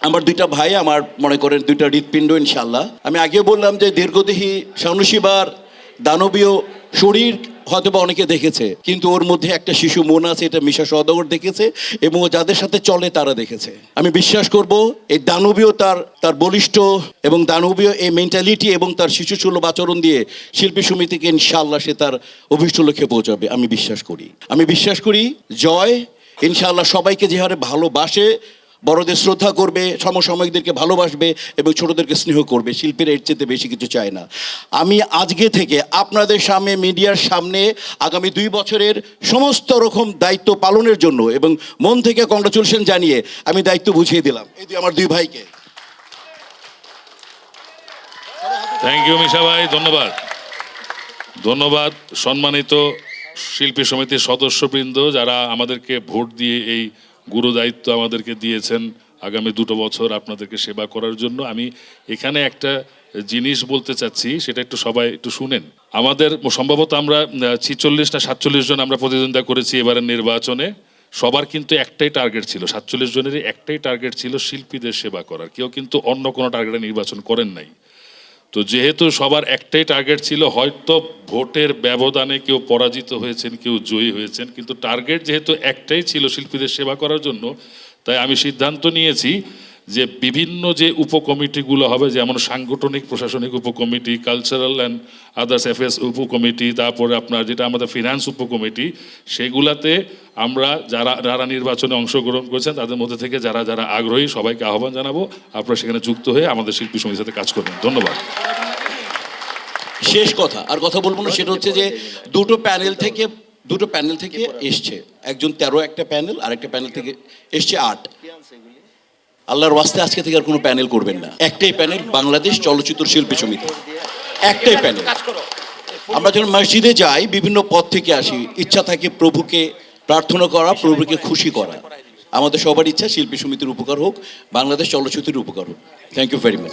আমার দুইটা ভাই, আমার মনে করেন দুইটা হৃৎপিণ্ড ইনশাল্লাহ। আমি আগেও বললাম যে দীর্ঘদেহী শানুশিবার দানবীয় শরীর হয়তো বা অনেকে দেখেছে, কিন্তু ওর মধ্যে একটা শিশু মন আছে, এটা মিশা সওদাগর দেখেছে এবং ও যাদের সাথে চলে তারা দেখেছে। আমি বিশ্বাস করব এই দানবীয় তার বলিষ্ঠ এবং দানবীয় এই মেন্টালিটি এবং তার শিশুসুলভ আচরণ দিয়ে শিল্পী সমিতিকে ইনশাআল্লাহ সে তার অভীষ্ট লক্ষ্যে পৌঁছাবে। আমি বিশ্বাস করি জয় ইনশাআল্লাহ সবাইকে যে হারে ভালোবাসে, বড়দের শ্রদ্ধা করবে, সমসাময়িকদেরকে ভালোবাসবে এবং ছোটদেরকে স্নেহ করবে। শিল্পীরা এর চেয়ে বেশি কিছু চায় না। আমি আজকে থেকে আপনাদের সামনে, মিডিয়ার সামনে আগামী 2 বছরের সমস্ত রকম দায়িত্ব পালনের জন্য এবং মন থেকে কংগ্রাচুলেশন জানিয়ে আমি দায়িত্ব বুঝিয়ে দিলাম এই আমার 2 ভাইকে। থ্যাংক ইউ মিশা ভাই, ধন্যবাদ। ধন্যবাদ সম্মানিত শিল্পী সমিতির সদস্যবৃন্দ যারা আমাদেরকে ভোট দিয়ে এই গুরু দায়িত্ব আমাদেরকে দিয়েছেন আগামী 2 বছর আপনাদেরকে সেবা করার জন্য। আমি এখানে একটা জিনিস বলতে চাচ্ছি, সেটা একটু সবাই একটু শুনেন। আমাদের সম্ভবত আমরা 46 না 47 জন আমরা প্রতিদ্বন্দ্বিতা করেছি এবারের নির্বাচনে। সবার কিন্তু একটাই টার্গেট ছিল, 47 জনেরই একটাই টার্গেট ছিল শিল্পীদের সেবা করার। কেউ কিন্তু অন্য কোনো টার্গেটে নির্বাচন করেন নাই। তো যেহেতু সবার একটাই টার্গেট ছিল, হয়তো ভোটের ব্যবধানে কেউ পরাজিত হয়েছেন, কেউ জয়ী হয়েছেন, কিন্তু টার্গেট যেহেতু একটাই ছিল শিল্পীদের সেবা করার জন্য, তাই আমি সিদ্ধান্ত নিয়েছি যে বিভিন্ন যে উপকমিটিগুলো হবে, যেমন সাংগঠনিক প্রশাসনিক উপকমিটি, কালচারাল অ্যান্ড আদার্স অ্যাফেয়ার্স উপকমিটি, তারপরে আপনার যেটা আমাদের ফিনান্স উপকমিটি, সেগুলাতে আমরা যারা নির্বাচনে অংশগ্রহণ করেছেন তাদের মধ্যে থেকে যারা আগ্রহী সবাইকে আহ্বান জানাবো, আপনারা সেখানে যুক্ত হয়ে আমাদের শিল্পী সমিতির সাথে কাজ করবেন। ধন্যবাদ। শেষ কথা, আর কথা বলবো না, সেটা হচ্ছে যে দুটো প্যানেল থেকে এসছে, একজন 13 একটা প্যানেল, আর একটা প্যানেল থেকে এসছে 8। আল্লাহর ওয়াস্তে আজকে থেকে আর কোনো প্যানেল করবেন না, একটাই প্যানেল, বাংলাদেশ চলচ্চিত্র শিল্পী সমিতি, একটাই প্যানেল। আমরা যখন মসজিদে যাই, বিভিন্ন পথ থেকে আসি, ইচ্ছা থাকে প্রভুকে প্রার্থনা করা, প্রভুকে খুশি করা। আমাদের সবার ইচ্ছা শিল্পী সমিতির উপকার হোক, বাংলাদেশ চলচ্চিত্রের উপকার হোক। Thank you very much.